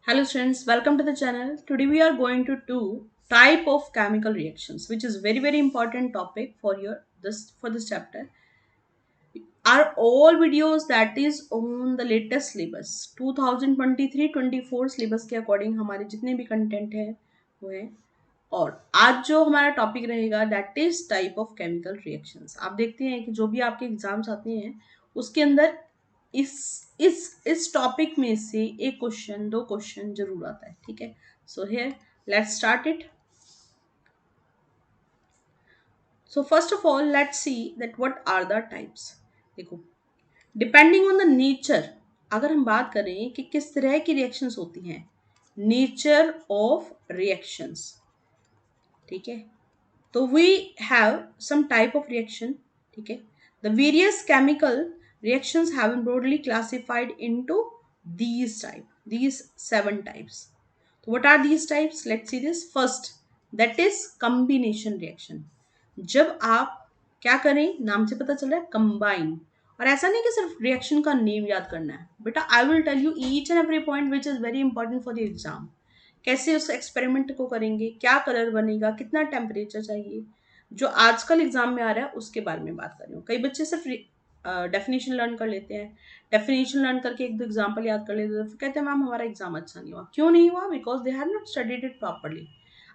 Hello students, welcome to the channel. Today we are going to do type of chemical reactions, which is very important topic for this chapter. Are all videos that is on the latest syllabus 2023-24 syllabus के according हमारे जितने भी content है वो है। और आज जो हमारा टॉपिक रहेगा that is type of chemical reactions. आप देखते हैं कि जो भी आपके एग्जाम्स आते हैं उसके अंदर इस इस टॉपिक में से एक क्वेश्चन दो क्वेश्चन जरूर आता है। ठीक है, so here let's start it. So first of all let's see that what are the types. देखो, डिपेंडिंग ऑन द नेचर, अगर हम बात करें कि किस तरह की रिएक्शंस होती हैं, नेचर ऑफ रिएक्शंस, ठीक है, तो we have some type of reaction. ठीक है, the various chemical reactions have been broadly classified into these 7 types. So what are these types? Let's see this first, that is combination reaction। जब आप क्या करें, नाम से पता चल रहा है कंबाइन। और ऐसा नहीं कि सिर्फ रिएक्शन का नेम याद करना है बेटा, I will tell you each and every point which is very important for the exam. कैसे उस एक्सपेरिमेंट को करेंगे, क्या कलर बनेगा, कितना टेम्परेचर चाहिए, जो आजकल एग्जाम में आ रहा है उसके बारे में बात कर रही हूँ। कई बच्चे सिर्फ डेफिनेशन लर्न कर लेते हैं, डेफिनेशन लर्न करके एक दो एग्जाम्पल याद कर लेते हैं, फिर कहते हैं मैम हमारा एग्जाम अच्छा नहीं हुआ। क्यों नहीं हुआ? Because they have not studied it properly.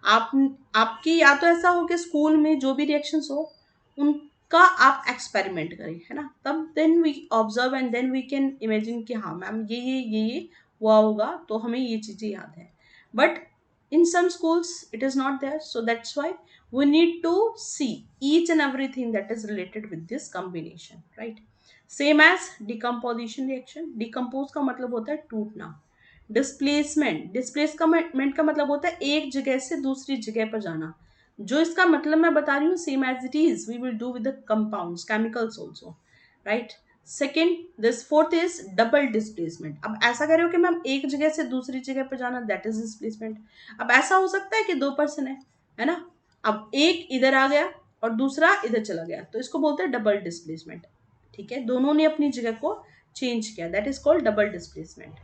आप आपकी या तो ऐसा हो कि स्कूल में जो भी रिएक्शंस हो उनका आप एक्सपेरिमेंट करें, है ना, तब then we observe and then we can imagine कि हाँ मैम ये हुआ होगा तो हमें ये चीज़ें याद है। But in some schools it is not there, so that's why we need to see each and everything that is related with this combination, right? Same as decomposition reaction। decompose का मतलब होता है टूटना। डिस्प्लेसमेंट, डिस्प्लेसमेंट का मतलब होता है एक जगह से दूसरी जगह पर जाना। जो इसका मतलब मैं बता रही हूँ same as it is we will do with the compounds chemicals also, right. Second, this fourth is double displacement. अब ऐसा कह रहे हो कि मैम एक जगह से दूसरी जगह पर जाना, दैट इज डिस्प्लेसमेंट। अब ऐसा हो सकता है कि दो पर्सन है ना, अब एक इधर आ गया और दूसरा इधर चला गया, तो इसको बोलते हैं डबल डिस्प्लेसमेंट। ठीक है, दोनों ने अपनी जगह को चेंज किया, that is called double displacement.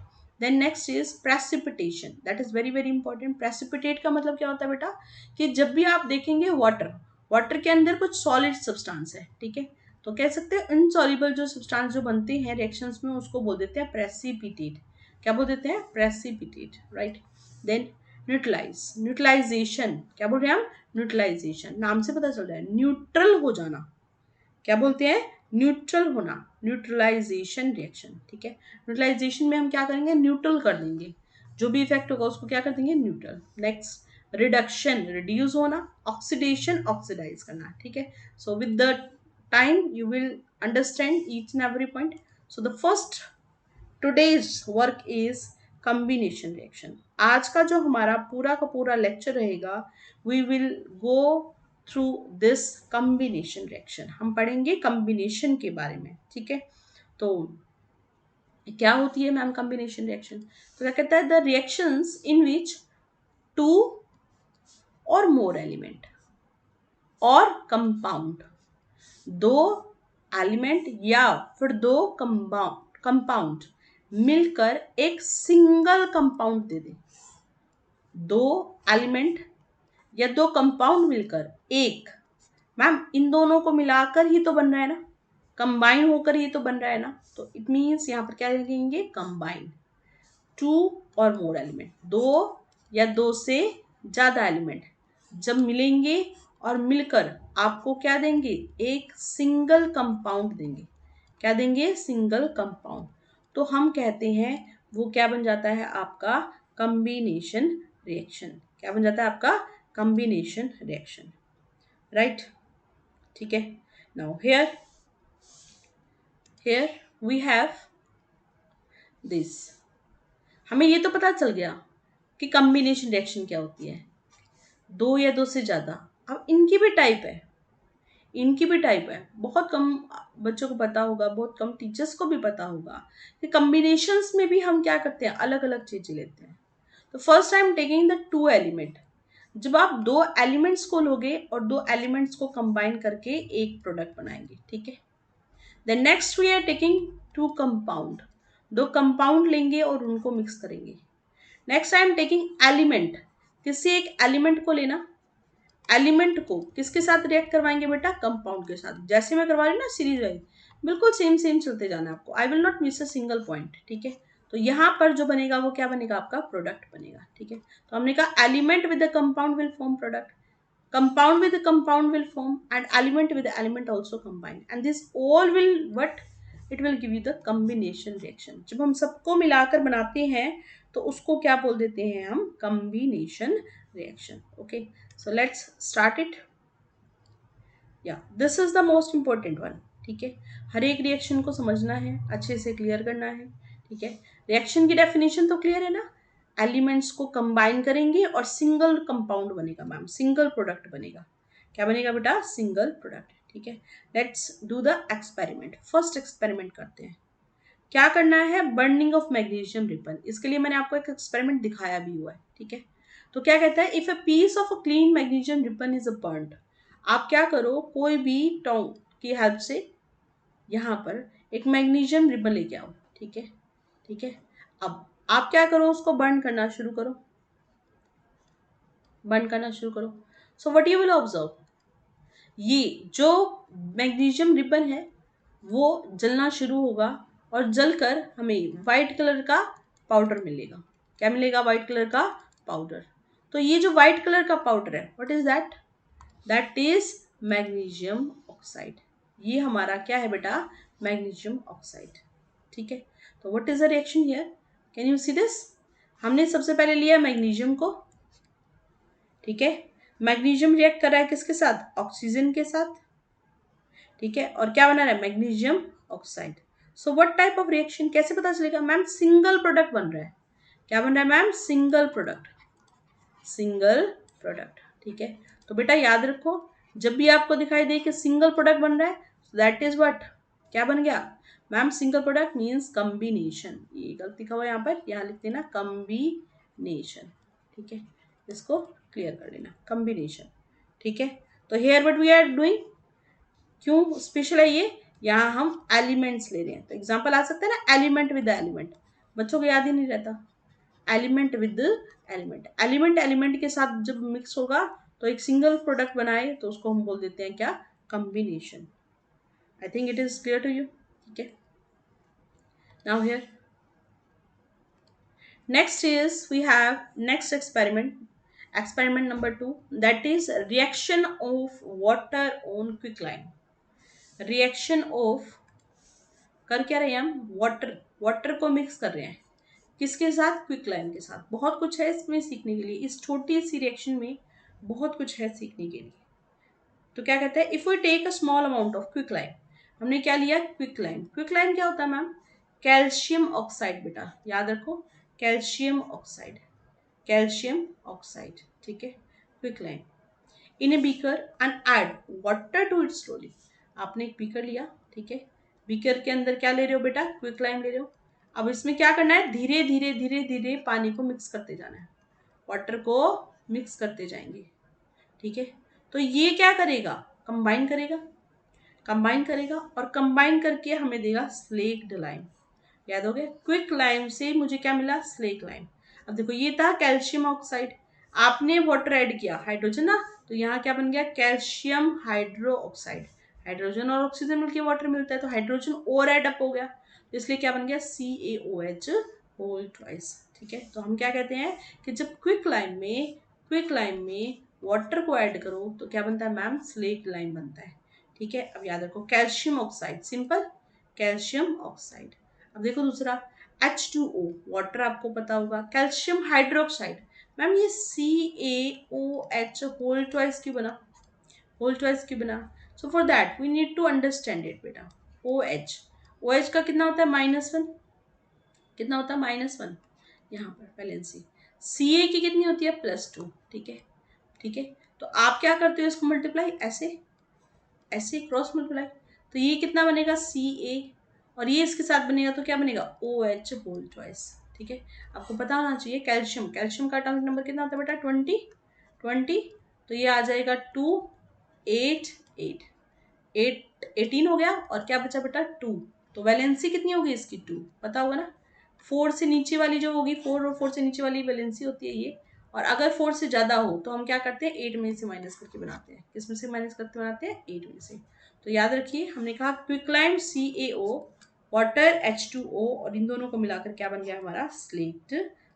Then next is precipitation, that is very important. Precipitate का मतलब क्या होता है बेटा, कि जब भी आप देखेंगे वाटर, वाटर के अंदर कुछ सॉलिड सब्सटेंस है, ठीक है, तो कह सकते हैं इनसॉल्युबल जो सब्सटेंस जो बनते हैं रिएक्शंस में उसको बोल देते हैं प्रेसिपिटेट। क्या बोल देते हैं? Precipitate, right. Then neutralise, neutralisation, क्या बोल रहे हैं हम? न्यूट्रलाइजेशन, नाम से पता चल रहा है न्यूट्रल हो जाना। क्या बोलते हैं? न्यूट्रल होना, न्यूट्रलाइजेशन रिएक्शन। ठीक है, न्यूट्रलाइजेशन में हम क्या करेंगे? न्यूट्रल कर देंगे, जो भी इफेक्ट होगा उसको क्या कर देंगे? न्यूट्रल। नेक्स्ट रिडक्शन, रिड्यूस होना। ऑक्सीडेशन, ऑक्सीडाइज करना। ठीक है, so with the time you will understand each and every point. So the first today's work is combination reaction. आज का जो हमारा पूरा का पूरा लेक्चर रहेगा, we will go through this combination reaction. हम पढ़ेंगे कॉम्बिनेशन के बारे में। ठीक है, तो क्या होती है मैम कॉम्बिनेशन रिएक्शन? तो क्या कहता है? The reactions in which two or more element or compound, दो एलिमेंट या फिर दो कंपाउंड मिलकर एक सिंगल कंपाउंड दे दे। दो एलिमेंट या दो कंपाउंड मिलकर एक, मैम इन दोनों को मिलाकर ही तो बन रहा है ना, कंबाइन होकर ही तो बन रहा है ना, तो इट मीन्स यहाँ पर क्या लिखेंगे? Combine. To or more element, दो या दो से ज्यादा एलिमेंट जब मिलेंगे और मिलकर आपको क्या देंगे? एक सिंगल कंपाउंड देंगे। क्या देंगे? Single compound. तो हम कहते हैं वो क्या बन जाता है? आपका कॉम्बिनेशन रिएक्शन। क्या बन जाता है आपका? Combination reaction, right. ठीक है, now here we have this. हमें ये तो पता चल गया कि कॉम्बिनेशन रिएक्शन क्या होती है, दो या दो से ज्यादा। अब इनकी भी टाइप है, इनकी भी टाइप है। बहुत कम बच्चों को पता होगा, बहुत कम टीचर्स को भी पता होगा कि कॉम्बिनेशंस में भी हम क्या करते हैं? अलग अलग चीजें लेते हैं। तो first I am taking the two element. जब आप दो एलिमेंट्स को लोगे और दो एलिमेंट्स को कंबाइन करके एक प्रोडक्ट बनाएंगे, ठीक है। Then next we are taking two compound, दो कंपाउंड लेंगे और उनको मिक्स करेंगे। Next I am taking element, किसी एक एलिमेंट को लेना, एलिमेंट को किसके साथ रिएक्ट करवाएंगे बेटा, कंपाउंड के साथ। जैसे मैं करवा रही हूँ ना सीरीज वाइज, बिल्कुल सेम सेम चलते जाना है आपको। I will not miss a single point, ठीक है। तो यहाँ पर जो बनेगा वो क्या बनेगा, आपका प्रोडक्ट बनेगा, ठीक है। तो हमने कहा element with the compound will form product, compound with a compound will form, and element with the element also combine, and this all will what, it will give you the combination reaction। जब हम सबको मिलाकर बनाते हैं तो उसको क्या बोल देते हैं हम, combination reaction। Okay, so let's start it। या this is the most important one, ठीक है। हर एक रिएक्शन को समझना है, अच्छे से क्लियर करना है, ठीक है। रिएक्शन की डेफिनेशन तो क्लियर है ना, एलिमेंट्स को कंबाइन करेंगे और सिंगल कंपाउंड बनेगा मैम, सिंगल प्रोडक्ट बनेगा। क्या बनेगा बेटा, सिंगल प्रोडक्ट, ठीक है। Let's do the experiment. First experiment करते हैं। क्या करना है, बर्निंग ऑफ मैग्नीशियम रिपन। इसके लिए मैंने आपको एक एक्सपेरिमेंट दिखाया भी हुआ है, ठीक है। तो क्या कहता है, if a piece of a clean magnesium ribbon is a burned, आप क्या करो, कोई भी टोंग की हेल्प से यहाँ पर एक मैग्नीशियम रिबन लेके आओ, ठीक है, ठीक है। अब आप क्या करो, उसको बर्न करना शुरू करो, बर्न करना शुरू करो। So what you will observe, ये जो मैग्नीशियम रिबन है वो जलना शुरू होगा और जलकर हमें वाइट कलर का पाउडर मिलेगा। क्या मिलेगा, वाइट कलर का पाउडर। तो ये जो वाइट कलर का पाउडर है, what is that, that is magnesium oxide. ये हमारा क्या है बेटा, मैग्नीशियम ऑक्साइड, ठीक है। तो what is the reaction here, can you see this. हमने सबसे पहले लिया मैग्नीशियम को, ठीक है। मैग्नीशियम रिएक्ट कर रहा है किसके साथ, ऑक्सीजन के साथ, ठीक है। और क्या बना रहा है, magnesium oxide. So what type of reaction, कैसे पता चलेगा मैम, सिंगल प्रोडक्ट बन रहा है। क्या बन रहा है ma'am, single product, single product, ठीक है। तो बेटा याद रखो, जब भी आपको दिखाई दे कि सिंगल प्रोडक्ट बन रहा है, दैट इज व्हाट, क्या बन गया ma'am, single product means combination. ये गलत लिखा हुआ है यहाँ पर, यहाँ लिख देना कम्बिनेशन, ठीक है। इसको क्लियर कर लेना, कम्बिनेशन, ठीक है। तो here what we are doing, क्यों स्पेशल है ये, यहाँ हम एलिमेंट्स ले रहे हैं। तो एग्जाम्पल आ सकता है ना, एलिमेंट विद एलिमेंट, बच्चों को याद ही नहीं रहता, element with element, element element के साथ जब मिक्स होगा तो एक सिंगल प्रोडक्ट बनाए तो उसको हम बोल देते हैं क्या, combination. I think it is clear to you, ठीक है। Now here next is we have next experiment, experiment number 2, that is reaction of water on quicklime। reaction of, कर क्या रहे हैं हम, वाटर, वाटर को मिक्स कर रहे हैं किसके साथ, क्विकलाइम के साथ। बहुत कुछ है इसमें सीखने के लिए, इस छोटी सी रिएक्शन में बहुत कुछ है सीखने के लिए। तो क्या कहते हैं, if we take a small amount of quicklime, हमने क्या लिया, क्विकलाइम। क्विकलाइम क्या होता है मैम, कैल्शियम ऑक्साइड, बेटा याद रखो, कैल्शियम ऑक्साइड, कैल्शियम ऑक्साइड, ठीक है, quicklime. In a beaker and add water to it slowly. आपने एक बीकर लिया, ठीक है, बीकर के अंदर क्या ले रहे हो बेटा, क्विकलाइम ले रहे हो। अब इसमें क्या करना है, धीरे धीरे धीरे धीरे पानी को मिक्स करते जाना है, वाटर को मिक्स करते जाएंगे, ठीक है। तो ये क्या करेगा, कंबाइन करेगा, कंबाइन करेगा और कंबाइन करके हमें देगा स्लेक्ड लाइम। याद हो गया, क्विक लाइम से मुझे क्या मिला, स्लेक लाइम। अब देखो ये था कैल्शियम ऑक्साइड, आपने वाटर ऐड किया, हाइड्रोजन ना, तो यहाँ क्या बन गया, कैल्शियम हाइड्रो ऑक्साइड। हाइड्रोजन और ऑक्सीजन मिलकर वाटर मिलता है, तो हाइड्रोजन और ऐड अप हो गया, तो इसलिए क्या बन गया, CaOH होल ट्वाइस, ठीक है। तो हम क्या कहते हैं कि जब क्विक लाइम में वाटर को ऐड करो तो क्या बनता है मैम, स्लेक लाइम बनता है, ठीक है। अब याद रखो, calcium oxide, simple calcium oxide. अब देखो दूसरा, H2O, वाटर आपको पता होगा, कैल्शियम हाइड्रोक्साइड। मैम ये CaOH होल ट्वाइस क्यों बना, होल ट्वाइस क्यों बना, so for that we need to understand it बेटा। OH का कितना होता है, -1, कितना होता है, -1, यहाँ पर वैलेंसी। Ca की कितनी होती है, +2, ठीक है, ठीक है। तो आप क्या करते हो, इसको मल्टीप्लाई ऐसे, ऐसे क्रॉस मल्टीप्लाई, तो ये कितना बनेगा, Ca, और ये इसके साथ बनेगा तो क्या बनेगा, OH होल ट्वाइस, ठीक है। आपको पता होना चाहिए कैल्शियम, कैल्शियम का एटॉमिक नंबर कितना होता है बेटा, 20, तो ये आ जाएगा 2, 8, 8, 8, 18 हो गया, और क्या बचा बेटा 2, तो वैलेंसी कितनी होगी इसकी, 2, पता होगा ना, 4 से नीचे वाली जो होगी, 4 और 4 से नीचे वाली वैलेंसी होती है ये। और अगर 4 से ज़्यादा हो तो हम क्या करते हैं, 8 में से माइनस करके बनाते हैं। किस में से माइनस करके बनाते हैं, 8 में से। तो याद रखिए हमने कहा क्विकलाइम CaO, वाटर H2O, और इन दोनों को मिलाकर क्या बन गया हमारा, स्लेक्ड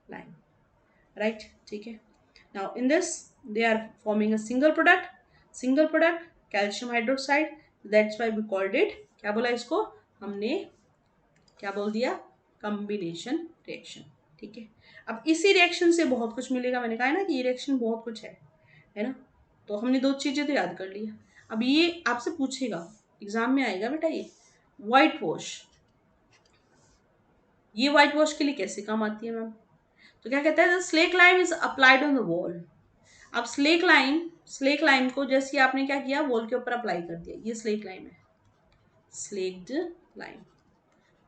लाइम, राइट। ठीक है, now in this they are forming a single product calcium hydroxide, that's why we called it, क्या बोला इसको हमने, क्या बोल दिया, कॉम्बिनेशन रिएक्शन। ठीक है, अब इसी रिएक्शन से बहुत कुछ मिलेगा, मैंने कहा है ना कि ये रिएक्शन बहुत कुछ है ना। तो हमने 2 चीजें तो याद कर लिया। अब ये आपसे पूछेगा, एग्जाम में आएगा बेटा, ये व्हाइट वॉश, ये व्हाइट वॉश के लिए कैसे काम आती है मैम, तो क्या कहता है, slack lime is applied on the wall. अब स्लेक लाइम को जैसे आपने क्या किया, वॉल के ऊपर अप्लाई कर दिया, ये स्लेक लाइम है, स्लेक्ड लाइम,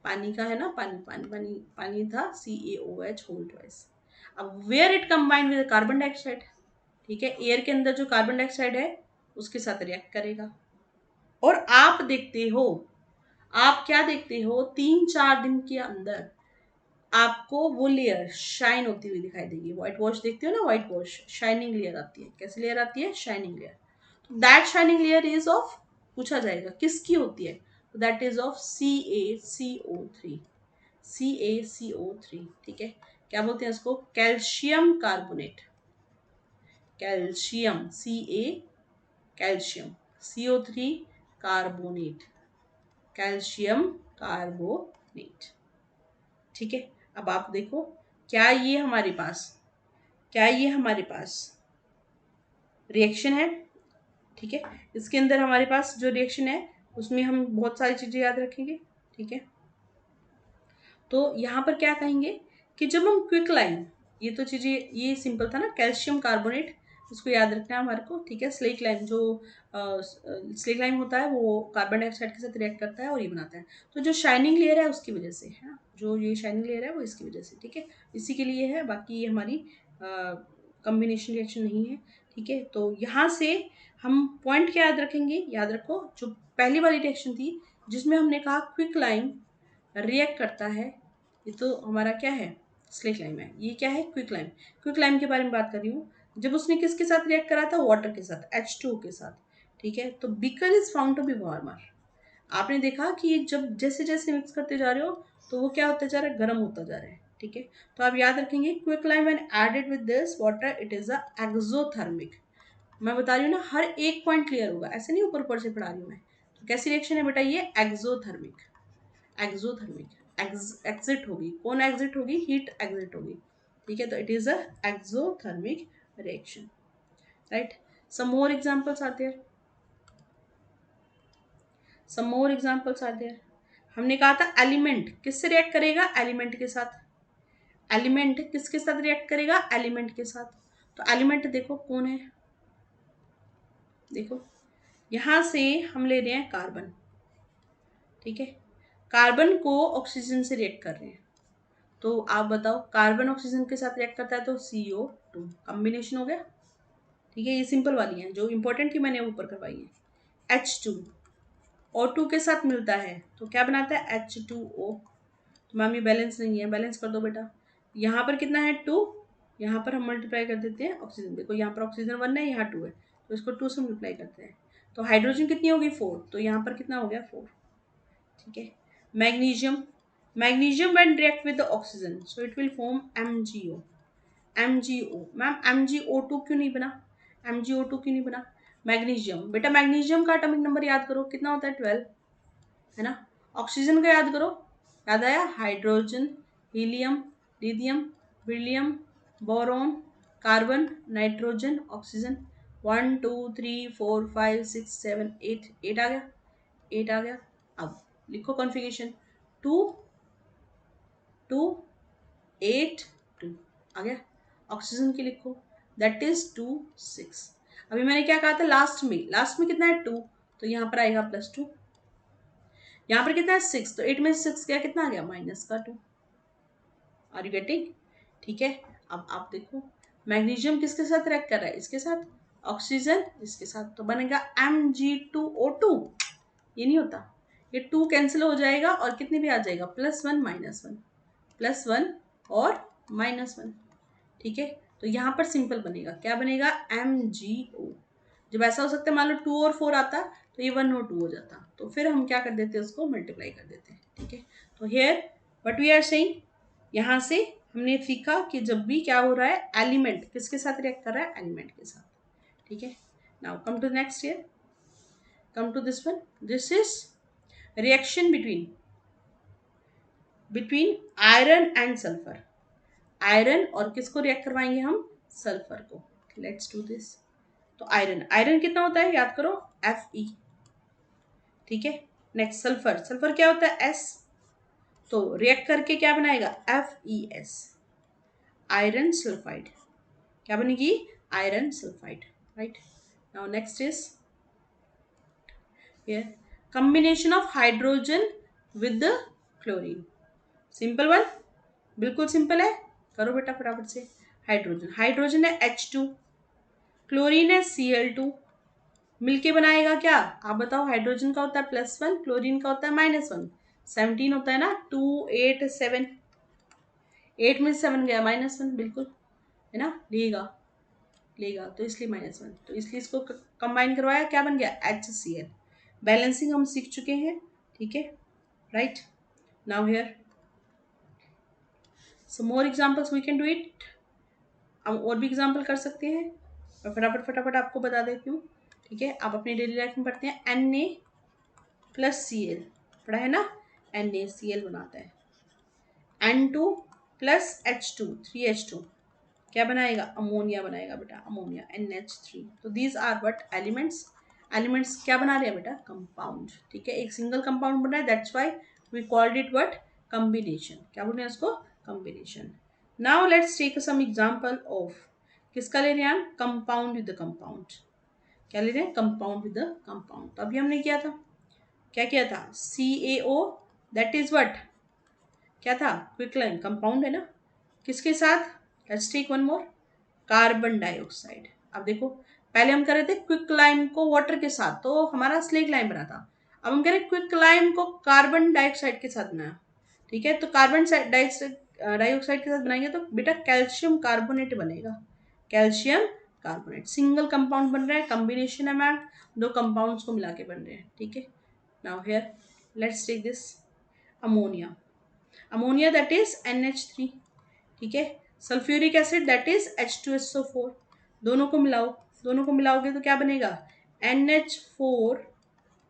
पानी का है ना, पानी पानी पानी पानी था, CaOH होल ट्वाइस। अब where it combined with carbon dioxide, ठीक है, एयर के अंदर जो कार्बन डाइऑक्साइड है उसके साथ रिएक्ट करेगा। और आप देखते हो, आप क्या देखते हो, 3-4 दिन के अंदर आपको वो लेयर शाइन होती हुई दिखाई देगी। व्हाइट वॉश देखते हो ना, व्हाइट वॉश शाइनिंग लेयर आती है, कैसी लेयर आती है, शाइनिंग लेयर। तो that shining layer is of, पूछा जाएगा किसकी होती है, तो that is of CaCO3, CaCO3। ठीक है, क्या बोलते हैं इसको, calcium carbonate, calcium calcium, CO3 carbonate, calcium carbonate. ठीक है, अब आप देखो, क्या ये हमारे पास, क्या ये हमारे पास रिएक्शन है, ठीक है, इसके अंदर हमारे पास जो रिएक्शन है उसमें हम बहुत सारी चीजें याद रखेंगे। ठीक है, तो यहाँ पर क्या कहेंगे कि जब हम क्विक लाइम, ये तो चीजें, ये सिंपल था ना, कैल्शियम कार्बोनेट, इसको याद रखना है हमारे को। ठीक है, स्लेक लाइम जो स्लेक लाइम होता है वो कार्बन डाइऑक्साइड के साथ रिएक्ट करता है और ये बनाता है। तो जो शाइनिंग लेयर है उसकी वजह से है ना, जो ये शाइनिंग लेयर है वो इसकी वजह से, ठीक है, इसी के लिए है, बाकी ये हमारी कम्बिनेशन रिएक्शन नहीं है। ठीक है, तो यहाँ से हम पॉइंट क्या याद रखेंगे, याद रखो जो पहली वाली रिएक्शन थी जिसमें हमने कहा क्विक लाइम रिएक्ट करता है, ये तो हमारा क्या है, स्लेक लाइम है, ये क्या है, क्विक लाइम। क्विक लाइम के बारे में बात कर रही हूँ, जब उसने किसके साथ रिएक्ट करा था, वाटर के साथ, H2O के साथ। ठीक है, तो beaker is found to be warmer, आपने देखा कि जब जैसे जैसे मिक्स करते जा रहे हो तो वो क्या होता जा रहा है, गर्म होता जा रहा है। ठीक है, तो आप याद रखेंगे quick lime when added with this water it is a exothermic. मैं बता रही हूँ ना, हर एक पॉइंट क्लियर होगा, ऐसे नहीं ऊपर ऊपर से पढ़ा रही हूँ मैं। तो कैसी रिएक्शन है बेटा ये, एक्सोथर्मिक, एग्जिट होगी, कौन एग्जिट होगी, हीट एग्जिट होगी। ठीक है, तो it is a exothermic reaction, right. Some more examples are there, some more examples are there. हमने कहा था एलिमेंट किससे रिएक्ट करेगा, एलिमेंट के साथ, एलिमेंट किसके साथ रिएक्ट करेगा, एलिमेंट के साथ। तो एलिमेंट देखो कौन है, देखो यहां से हम ले रहे हैं कार्बन, ठीक है, कार्बन को ऑक्सीजन से रिएक्ट कर रहे हैं। तो आप बताओ, कार्बन ऑक्सीजन के साथ रिएक्ट करता है तो CO2, कॉम्बिनेशन हो गया। ठीक है, ये सिंपल वाली है, जो इंपॉर्टेंट थी मैंने ऊपर करवाई है। H2 O2 के साथ मिलता है तो क्या बनाता है, H2O। तो मैम ये बैलेंस नहीं है, बैलेंस कर दो बेटा। यहाँ पर कितना है, 2, यहाँ पर हम मल्टीप्लाई कर देते हैं ऑक्सीजन, देखो यहाँ पर ऑक्सीजन 1 है, यहाँ 2 है, तो इसको 2 से मल्टीप्लाई करते हैं तो हाइड्रोजन कितनी होगी, 4, तो यहाँ पर कितना हो गया, 4। ठीक है, magnesium, magnesium when react with the oxygen so it will form MgO, MgO। Ma'am MgO2 क्यों नहीं बना, MgO2 क्यों नहीं बना, मैग्नीशियम, बेटा मैग्नीशियम का एटॉमिक नंबर याद करो, कितना होता है, 12, है ना। ऑक्सीजन का याद करो, याद आया, hydrogen, helium, lithium, beryllium, boron, carbon, nitrogen, oxygen, 1 2 3 4 5 6 7 8, 8 आ गया, 8 आ गया। अब लिखो कॉन्फ़िगरेशन, 2 2 8 2 आ गया। ऑक्सीजन की लिखो, दैट इज 2 6। अभी मैंने क्या कहा था, लास्ट में कितना है, 2, तो यहाँ पर आएगा +2, यहाँ पर कितना है, 6, तो 8 में 6 गया, कितना आ गया, -2। आर यू गेटिंग, ठीक है। अब आप देखो मैग्नीशियम किसके साथ रिएक्ट कर रहा है, इसके साथ, ऑक्सीजन इसके साथ, तो बनेगा Mg2O2। ये नहीं होता, ये 2 कैंसिल हो जाएगा और कितने भी आ जाएगा, +1 -1, +1 और -1। ठीक है, तो यहाँ पर सिंपल बनेगा, क्या बनेगा, MgO। जब ऐसा हो सकता है, मान लो 2 और 4 आता तो ये 1 और 2 हो जाता, तो फिर हम क्या कर देते हैं, उसको मल्टीप्लाई कर देते हैं। ठीक है, तो here what we are saying, यहाँ से हमने सीखा कि जब भी क्या हो रहा है, एलिमेंट किसके साथ रिएक्ट कर रहा है, एलिमेंट के साथ। ठीक है, now come to next here, come to this one, this is reaction between iron and sulphur. Iron और किसको रिएक्ट करवाएंगे हम, सल्फर को। Let's do this. तो आयरन, आयरन कितना होता है, याद करो, Fe। ठीक है, नेक्स्ट सल्फर, सल्फर क्या होता है, S। तो रिएक्ट करके क्या बनाएगा, FeS, आयरन सल्फाइड। क्या बनेगी, iron sulphide. Right, now next is here combination of hydrogen with the chlorine. Simple one, बिल्कुल सिंपल है, करो बेटा फटाफट से। हाइड्रोजन, हाइड्रोजन है H2, क्लोरीन है Cl2, मिलके बनाएगा क्या, आप बताओ। हाइड्रोजन का होता है +1, क्लोरीन का होता है -1। 17 होता है ना, 2 8 7, 8 में 7 गया -1, बिल्कुल है ना, लेगा लेगा, तो इसलिए -1, तो इसलिए इसको कंबाइन करवाया, क्या बन गया, HCl। बैलेंसिंग हम सीख चुके हैं। ठीक है, right, now here some more examples we can do it. हम और भी एग्जांपल कर सकते हैं, मैं फटाफट फटाफट आपको बता देती हूँ। ठीक है, आप अपनी डेली लाइफ में पढ़ते हैं Na+Cl, पढ़ा है ना, NaCl बनाता है। N2+H2, 3H2 क्या बनाएगा, अमोनिया बनाएगा बेटा, अमोनिया NH3। तो these are what, elements. Elements क्या बना रहे हैं बेटा, कंपाउंड। ठीक है, एक सिंगल कंपाउंड बन रहा है, that's why we called it what, combination. क्या बोल रहे हैं उसको, combination. Now let's take some example of, किसका ले रहे हैं हम, कंपाउंड विद द कंपाउंड। क्या ले रहे हैं, कंपाउंड विद द कंपाउंड। तो अभी हमने किया था, क्या किया था, CaO, दैट इज व्हाट, क्या था, क्विकलाइन, कंपाउंड है ना, किसके साथ, let's take one more, carbon dioxide. अब देखो, पहले हम कर रहे थे क्विक लाइम को वाटर के साथ, तो हमारा स्लेक लाइम बना था। अब हम कह रहे हैं क्विक लाइम को कार्बन डाइऑक्साइड के साथ बनाया। ठीक है, तो कार्बन डाइऑक्साइड के साथ बनाएंगे तो बेटा कैल्शियम कार्बोनेट बनेगा, कैल्शियम कार्बोनेट। सिंगल कंपाउंड बन रहा है, कॉम्बिनेशन है मैम, दो कंपाउंड्स को मिला के बन रहे हैं। ठीक है, now here let's take this ammonia, ammonia that is NH3। ठीक है, sulphuric acid that is H2SO4। दोनों को मिलाओ, दोनों को मिलाओगे तो क्या बनेगा, NH4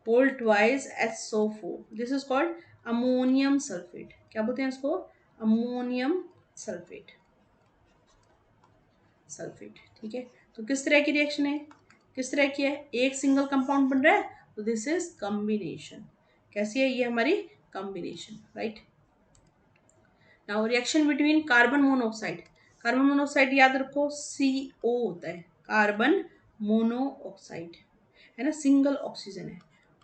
whole twice SO4, this is called ammonium sulphate. क्या बोलते हैं इसको, अमोनियम सल्फेट, सल्फेट। ठीक है, तो किस तरह की रिएक्शन है, किस तरह की है, एक सिंगल कंपाउंड बन रहा है, तो दिस इज कॉम्बिनेशन। कैसी है ये हमारी combination, right. Now reaction between carbon monoxide, carbon monoxide याद रखो CO होता है, कार्बन मोनोऑक्साइड है ना, सिंगल ऑक्सीजन है,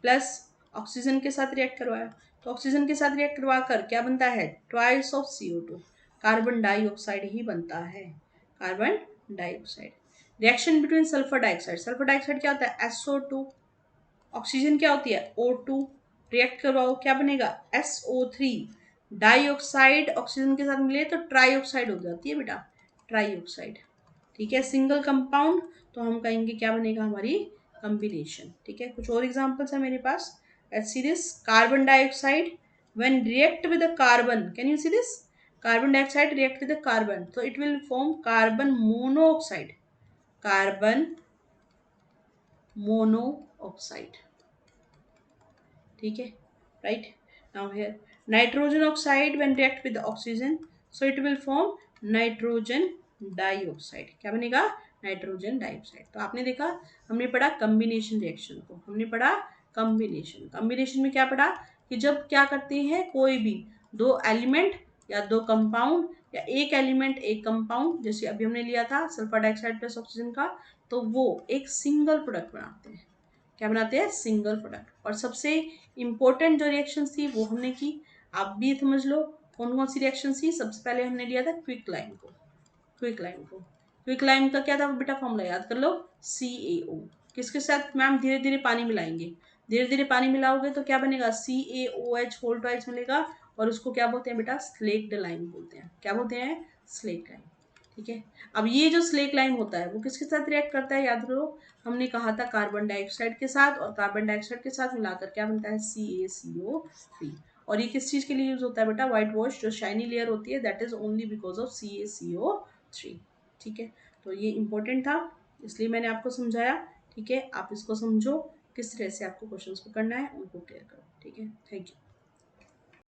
प्लस ऑक्सीजन के साथ रिएक्ट करवाया, तो ऑक्सीजन के साथ रिएक्ट करवा कर क्या बनता है, twice of CO2, carbon dioxide ही बनता है, carbon dioxide. Reaction between sulphur dioxide, sulphur dioxide क्या होता है, SO2, ऑक्सीजन क्या होती है, O2, रिएक्ट करवाओ क्या बनेगा, SO3, डाइऑक्साइड ऑक्सीजन के साथ मिले तो ट्राइऑक्साइड हो जाती है बेटा, ट्राइऑक्साइड। ठीक है, सिंगल कंपाउंड, तो हम कहेंगे क्या बनेगा, हमारी कॉम्बिनेशन। ठीक है, कुछ और एग्जांपल्स है मेरे पास, let's see this, carbon dioxide when react with the carbon, can you see this, carbon dioxide react with the carbon, तो it will form carbon monoxide, carbon monoxide. ठीक है, right, now here nitrogen oxide when react with oxygen, so it will form nitrogen dioxide. क्या बनेगा, nitrogen dioxide. तो आपने देखा, हमने पढ़ा कॉम्बिनेशन रिएक्शन को, हमने पढ़ा कॉम्बिनेशन। कॉम्बिनेशन में क्या पढ़ा, कि जब क्या करते हैं, कोई भी दो एलिमेंट या दो कंपाउंड या एक एलिमेंट एक कंपाउंड, जैसे अभी हमने लिया था सल्फर डाइऑक्साइड प्लस ऑक्सीजन का, तो वो एक सिंगल प्रोडक्ट बनाते हैं। क्या बनाते हैं, सिंगल प्रोडक्ट। और सबसे इंपॉर्टेंट जो रिएक्शन थी वो हमने की, आप भी समझ लो कौन कौन सी रिएक्शन थी। सबसे पहले हमने लिया था क्विक लाइम को, क्विक लाइम को, क्विक लाइम का क्या था बेटा, फॉर्मूला याद कर लो, CaO। किसके साथ मैम, धीरे धीरे पानी मिलाएंगे, धीरे धीरे पानी मिलाओगे तो क्या बनेगा, CaOH होल ट्वाइस मिलेगा, और उसको क्या बोलते हैं बेटा, स्लेक्ड लाइम बोलते हैं। क्या बोलते हैं, स्लेक्ड लाइम। ठीक है, अब ये जो स्लेक लाइम होता है वो किसके साथ रिएक्ट करता है, याद करो, हमने कहा था कार्बन डाइऑक्साइड के साथ, और कार्बन डाइऑक्साइड के साथ मिलाकर क्या बनता है, CaCO3। और ये किस चीज के लिए यूज होता है बेटा, व्हाइट वॉश जो शाइनी लेयर होती है, that is only because of CaCO3। ठीक है, तो ये इंपॉर्टेंट था, इसलिए मैंने आपको समझाया। ठीक है, आप इसको समझो, किस तरह से आपको क्वेश्चंस को करना है, उनको क्लियर करो। ठीक है, थैंक यू।